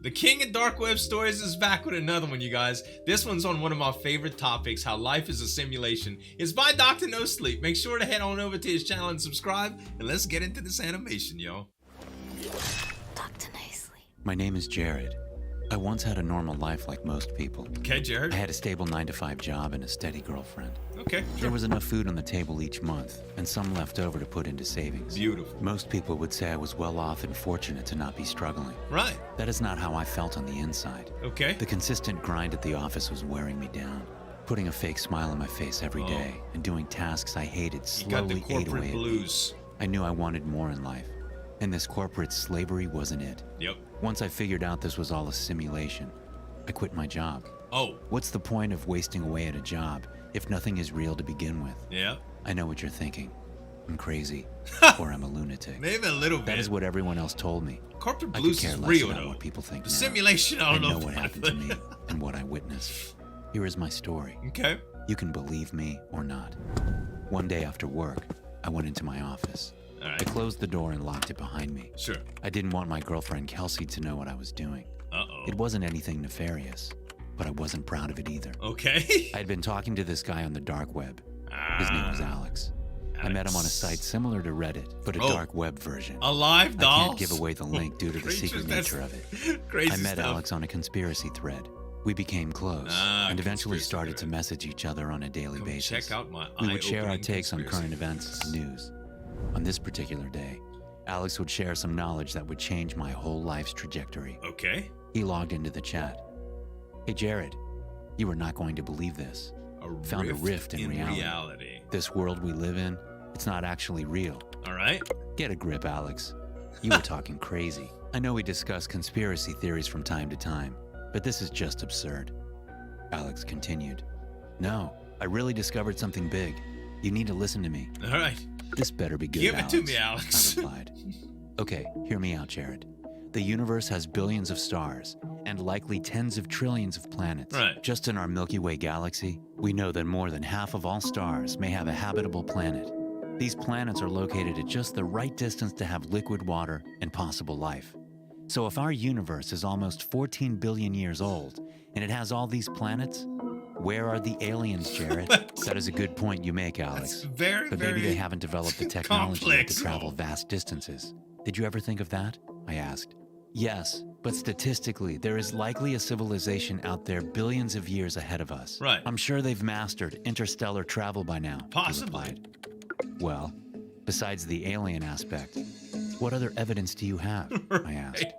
The King of Dark Web Stories is back with another one, you guys. This one's on one of my favorite topics, how life is a simulation. It's by Dr NoSleep. Make sure to head on over to his channel and subscribe, and let's get into this animation, y'all. Dr NoSleep. My name is Jared. I once had a normal life like most people. Okay, Jared. I had a stable 9-to-5 job and a steady girlfriend. Okay, sure. There was enough food on the table each month, and some left over to put into savings. Beautiful. Most people would say I was well off and fortunate to not be struggling. Right. That is not how I felt on the inside. Okay. The consistent grind at the office was wearing me down. Putting a fake smile on my face every day and doing tasks I hated You got the slowly ate corporate away blues. at me. I knew I wanted more in life, and this corporate slavery wasn't it. Yep. Once I figured out this was all a simulation, I quit my job. Oh. What's the point of wasting away at a job if nothing is real to begin with? Yeah. I know what you're thinking. I'm crazy, or I'm a lunatic. Maybe a little bit. That is what everyone else told me. Corporate I could blues care is less real, about though. what people think The now. simulation, I don't know know what happened to me and what I witnessed. Here is my story. Okay. You can believe me or not. One day after work, I went into my office. All I right. closed the door and locked it behind me. Sure. I didn't want my girlfriend Kelsey to know what I was doing. Uh-oh. It wasn't anything nefarious, but I wasn't proud of it either. Okay. I had been talking to this guy on the dark web. His name was Alex. I met him on a site similar to Reddit, but a dark web version. A live I doll? can't give away the link due to the secret nature of it. Crazy I met stuff. Alex on a conspiracy thread. We became close and eventually conspiracy started to thread. message each other on a daily Come basis. check out my We would share our eye-opening takes on conspiracy current events and news. On this particular day, Alex would share some knowledge that would change my whole life's trajectory. Okay. He logged into the chat. Hey Jared, you are not going to believe this. Found a rift in reality. This world we live in, it's not actually real. All right. Get a grip, Alex. You were talking crazy. I know we discuss conspiracy theories from time to time, but this is just absurd. Alex continued. No, I really discovered something big. You need to listen to me. All right. This better be good, Give it Alex. to me, Alex. I replied. Okay, hear me out, Jared. The universe has billions of stars and likely tens of trillions of planets. Right. Just in our Milky Way galaxy, we know that more than half of all stars may have a habitable planet. These planets are located at just the right distance to have liquid water and possible life. So if our universe is almost 14 billion years old and it has all these planets, where are the aliens, Jared? That is a good point you make, Alex. That's very, But very maybe they haven't developed the technology yet complex. to travel vast distances. Did you ever think of that? I asked. Yes, but statistically, there is likely a civilization out there billions of years ahead of us. Right. I'm sure they've mastered interstellar travel by now. he Possibly. replied. Well, besides the alien aspect, what other evidence do you have? I asked. Right.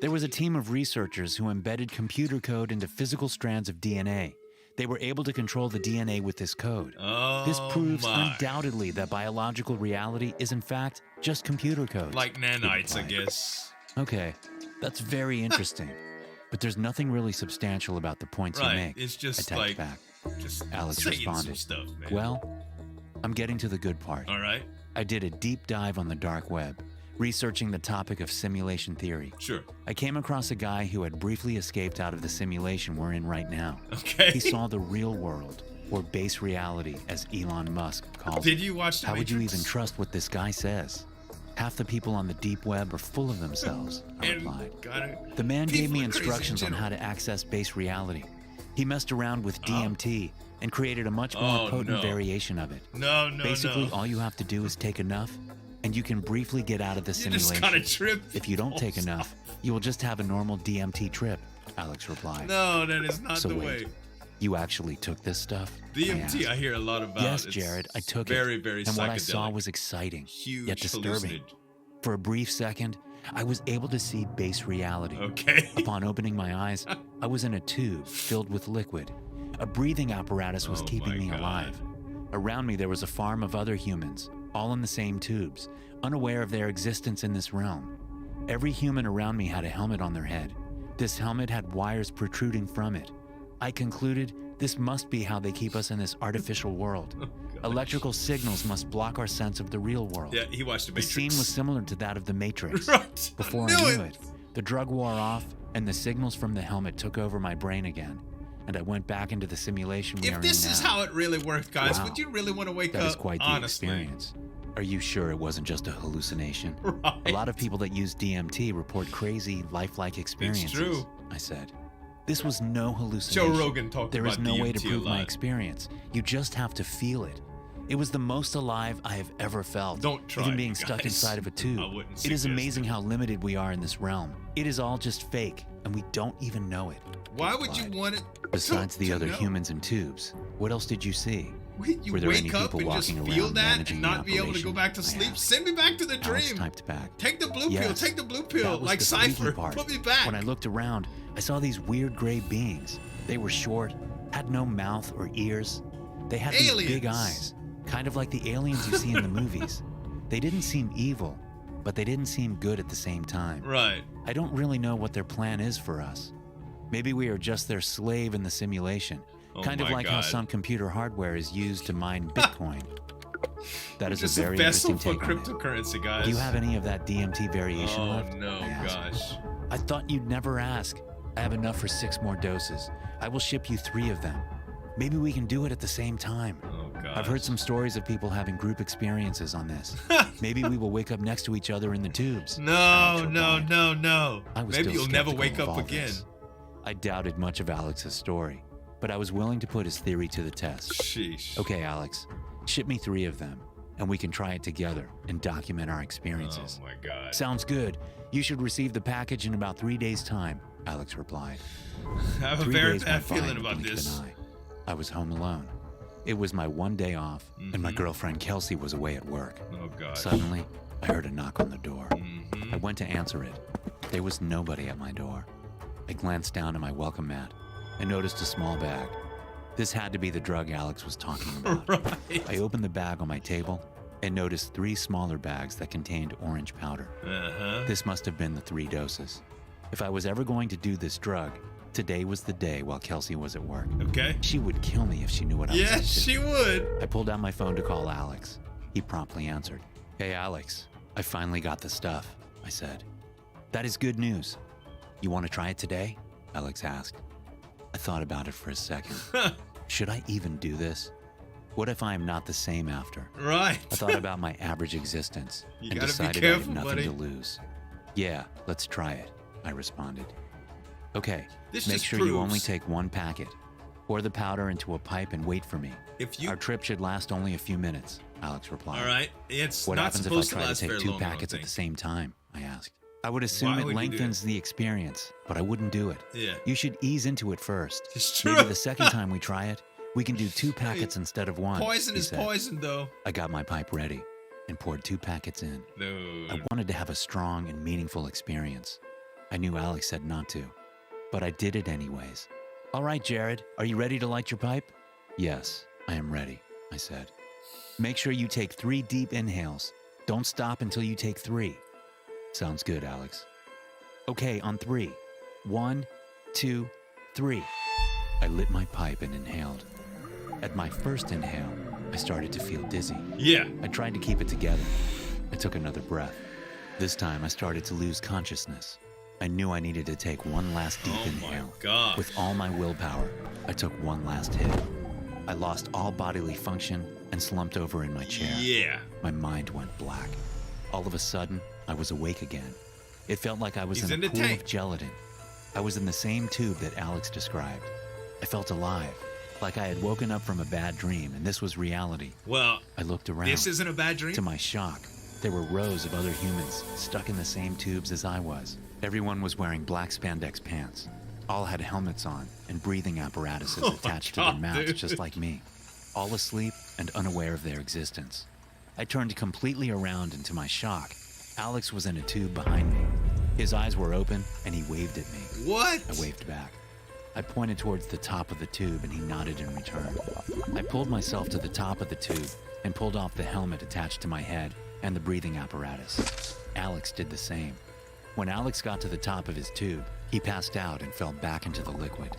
There was a team of researchers who embedded computer code into physical strands of DNA. They were able to control the DNA with this code. Oh, This proves my. undoubtedly that biological reality is in fact just computer code. Like nanites, I replied. guess. Okay, that's very interesting. But there's nothing really substantial about the points you Right. make. It's I just typed like, back. just Alex saying some responded. stuff, man. Well, I'm getting to the good part. All right. I did a deep dive on the dark web, researching the topic of simulation theory. Sure. I came across a guy who had briefly escaped out of the simulation we're in right now. Okay. He saw the real world, or base reality, as Elon Musk calls it. Did you watch the How would you Matrix? even trust what this guy says? Half the people on the deep web are full of themselves, I And replied. gotta- The man gave people me are crazy in instructions on general. how to access base reality. He messed around with DMT and created a much more Oh, potent no. variation of it. No, no, Basically, no. all you have to do is take enough, and you can briefly get out of the You simulation. just gotta trip. If you don't take enough, you will just have a normal DMT trip, Alex replied. No, that is not So the wait, way. you actually took this stuff? I DMT, I asked. hear a lot about. Yes, It's Jared, I took very, it. very and what I psychedelic. saw was exciting, Huge yet disturbing. hallucinage. For a brief second, I was able to see base reality. Okay. Upon opening my eyes, I was in a tube filled with liquid. A breathing apparatus was Oh keeping my me God. alive. Around me, there was a farm of other humans, all in the same tubes, unaware of their existence in this realm. Every human around me had a helmet on their head. This helmet had wires protruding from it. I concluded this must be how they keep us in this artificial world. Electrical signals must block our sense of the real world. Yeah, he watched the The Matrix. scene was similar to that of The Matrix. Right. Before I knew it, the drug wore off and the signals from the helmet took over my brain again, and I went back into the simulation we are If in this now. is how it really worked, guys, Wow. would you really want to wake That is up? quite the Honestly. experience. Are you sure it wasn't just a hallucination? Right. A lot of people that use DMT report crazy, lifelike experiences. It's true. I said. This was no hallucination. Joe Rogan talked There about is no way to DMT a prove my lot. experience. You just have to feel it. It was the most alive I have ever felt. Don't try Even it, being you stuck guys. inside of a tube. I wouldn't It is suggest amazing it. how limited we are in this realm. It is all just fake, and we don't even know it. Why would you Replied. want it? Besides the to other know? humans in tubes, what else did you see? Wait, you Were there any wake up people and just walking feel around that managing and the not be able to go operation? back to I sleep? asked. Send me back to the Alex dream. typed back. Take the blue pill. Yes, Take the blue that pill. was Like the freaky Cypher. part. Put me back. When I looked around, I saw these weird gray beings. They were short, had no mouth or ears. They had these big Aliens. eyes, kind of like the aliens you see in the movies. They didn't seem evil, but they didn't seem good at the same time. Right. I don't really know what their plan is for us. Maybe we are just their slave in the simulation, Oh kind of my like how God. some computer hardware is used to mine Bitcoin. That is Just a a very vessel interesting for take on it. cryptocurrency, guys. Do you have any of that DMT variation Oh left? no, I asked. gosh. I thought you'd never ask. I have enough for 6 more doses. I will ship you 3 of them. Maybe we can do it at the same time. Oh gosh. I've heard some stories of people having group experiences on this. Maybe we will wake up next to each other in the tubes. No, Alex no, replied. no, no. I was Maybe still you'll never skeptical wake of up all again. this. I doubted much of Alex's story, but I was willing to put his theory to the test. Sheesh. Okay, Alex, ship me 3 of them, and we can try it together and document our experiences. Oh my god. Sounds good. You should receive the package in about 3 days' time, Alex replied. I have a 3 very days bad went by feeling in the about blink of this. an eye. I was home alone. It was my one day off, and my Mhm. girlfriend Kelsey was away at work. Oh gosh. Suddenly, I heard a knock on the door. I Mhm. went to answer it. There was nobody at my door. I glanced down at my welcome mat and noticed a small bag. This had to be the drug Alex was talking about. Right. I opened the bag on my table and noticed 3 smaller bags that contained orange powder. Uh-huh. This must have been the 3 doses. If I was ever going to do this drug, today was the day while Kelsey was at work. Okay. She would kill me if she knew what I was up Yes, to. she would. I pulled out my phone to call Alex. He promptly answered. Hey, Alex, I finally got the stuff, I said. That is good news. You want to try it today? Alex asked. I thought about it for a second. Should I even do this? What if I am not the same after? Right. I thought about my average existence You and gotta be decided I careful, had nothing buddy. to lose. Yeah, let's try it, I responded. Okay, This make just sure you only proves- take 1 packet. Pour the powder into a pipe and wait for me. If you Our trip should last only a few minutes, Alex replied. all right, it's What not happens if I supposed to try to last take very 2 long. I don't packets at the think. same time? I asked. I would assume Why it would you do lengthens the experience, but I wouldn't do it. Yeah. You should ease into it first. It's true. Maybe the second time we try it, we can do 2 packets instead of 1. Poison he is said. poison, though. I got my pipe ready and poured 2 packets in. No. I wanted to have a strong and meaningful experience. I knew Alex said not to, but I did it anyways. All right, Jared, are you ready to light your pipe? Yes, I am ready, I said. Make sure you take 3 deep inhales. Don't stop until you take 3. Sounds good, Alex. Okay, on 3. 1, 2, 3. I lit my pipe and inhaled. At my first inhale, I started to feel dizzy. Yeah. I tried to keep it together. I took another breath. This time I started to lose consciousness. I knew I needed to take 1 last deep Oh my inhale. God. With all my willpower, I took 1 last hit. I lost all bodily function and slumped over in my chair. Yeah. My mind went black. All of a sudden, I was awake again. It felt like I was He's in in a the pool tank. of gelatin. I was in the same tube that Alex described. I felt alive, like I had woken up from a bad dream and this was reality. Well, I looked around. this isn't a bad dream. To my shock, there were rows of other humans stuck in the same tubes as I was. Everyone was wearing black spandex pants. All had helmets on and breathing apparatuses Oh my attached to God, their mouths dude. just like me. All asleep and unaware of their existence. I turned completely around and to my shock, Alex was in a tube behind me. His eyes were open and he waved at me. What? I waved back. I pointed towards the top of the tube and he nodded in return. I pulled myself to the top of the tube and pulled off the helmet attached to my head and the breathing apparatus. Alex did the same. When Alex got to the top of his tube, he passed out and fell back into the liquid.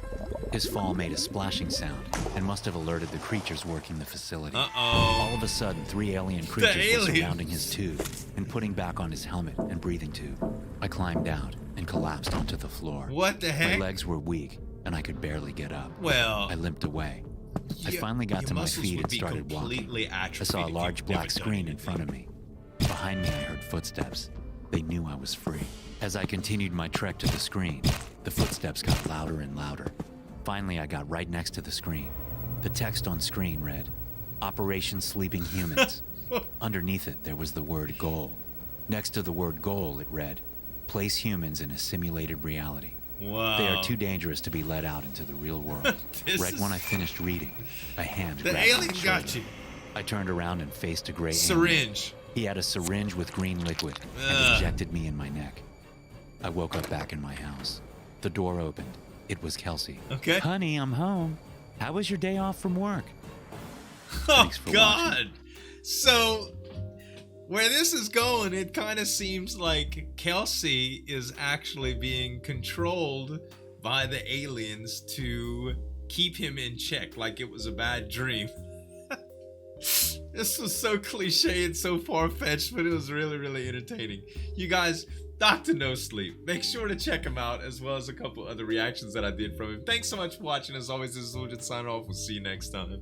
His fall made a splashing sound and must have alerted the creatures working the facility. Uh-oh. All of a sudden, 3 alien creatures were aliens. surrounding his tube and putting back on his helmet and breathing tube. I climbed out and collapsed onto the floor. What the My heck? legs were weak and I could barely get up. Well, I limped away. I finally got your to my muscles feet would and be started walking. completely I atrophied saw a if large you've black never done screen in front of anything. me. Behind me, I heard footsteps. They knew I was free. As I continued my trek to the screen, the footsteps got louder and louder. Finally, I got right next to the screen. The text on screen read, Operation Sleeping Humans. Underneath it, there was the word goal. Next to the word goal, it read, Place humans in a simulated reality. Wow. They are too dangerous to be let out into the real world. Right when I finished reading, a hand grabbed my alien shoulder. got you. I turned around and faced a gray alien. Syringe. He had a syringe with green liquid and injected me in my neck. I woke up back in my house. The door opened. It was Kelsey. Okay. Honey, I'm home. How was your day off from work? Oh Thanks for God. watching. So where this is going, it kind of seems like Kelsey is actually being controlled by the aliens to keep him in check, like it was a bad dream. This was so cliche and so far-fetched, but it was really, really entertaining. You guys, Dr. NoSleep, make sure to check him out, as well as a couple other reactions that I did from him. Thanks so much for watching. As always, this is Zueljin signing off. We'll see you next time.